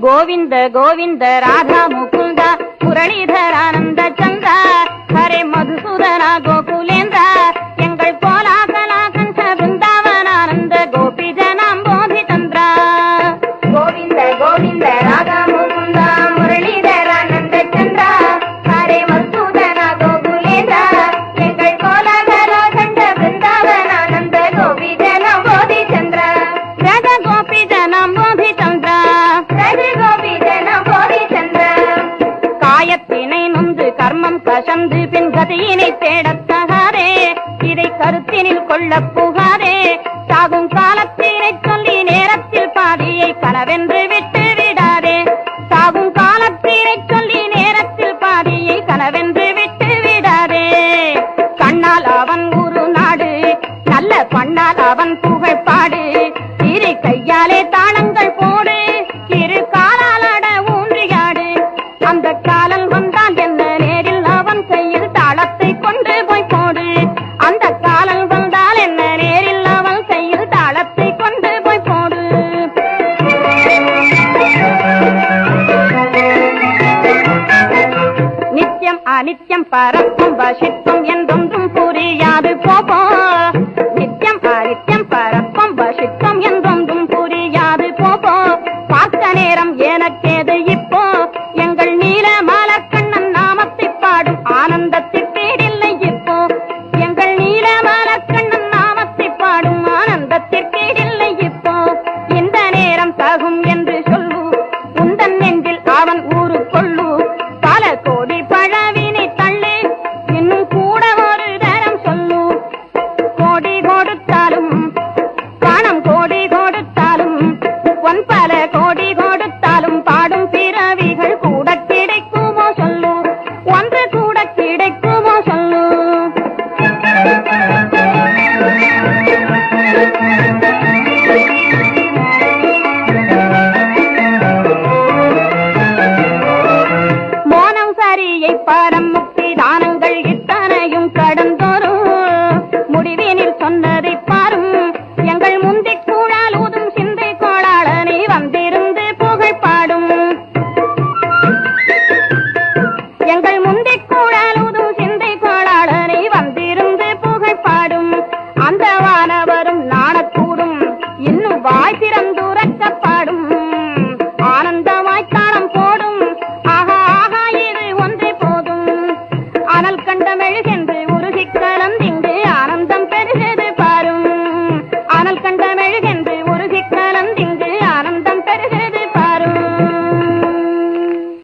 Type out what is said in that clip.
गोविंद गोविंद राधा मुकुंद मुरलीधरानंद चंद्र हरे Madhusudana गोकुलेन्द्र angle कोलाहला कंठ वृंदावनानंद गोपी जनांबोधि चंद्र गोविंद गोविंद राधा मुकुंद मुरलीधरानंद चंद्र हरे Madhusudana गोकुलेन्द्र angle कोलाहला कंठ वृंदावनानंद गोपी जनांबोधि चंद्र राधा गोपी जनांबोधि चंद्र காயத்தினை நொந்து கர்மம் கசந்து பின் கதியினை தேடத்தகாதே இதை கருத்தினில் கொள்ள புகாதே சாகும் காலத்தினை சொல்லி நேரத்தில் பாதியை கனவென்று விட்டு விடாதே சாகும் காலத்தினை சொல்லி நேரத்தில் பாதியை கனவென்று விட்டு விடாதே கண்ணால் அவன் ஒரு நாடு நல்ல பண்ணால் அவன் புகழ் பாடு இரு கையாலே தாளங்கள் போடு இரு காலாலட ஊன்றியாடு அந்த காலல் வந்தால் என்ன நேரில் அவன் கையில் தாளத்தை கொண்டு போய் போடு அந்த காலல் வந்தால் என்ன நேரில் அவன் கையில் தாளத்தை கொண்டு போய் போடு நித்தியம் அனித்தியம் பரப்பும் வசித்தும் என்றொன்றும் புரியாது போப்போம் நித்தியம் அனித்தியம் பரப்பும் வசித்தும் என்றொன்றும் புரியாது போப்போம் பார்த்த நேரம் எனக்கே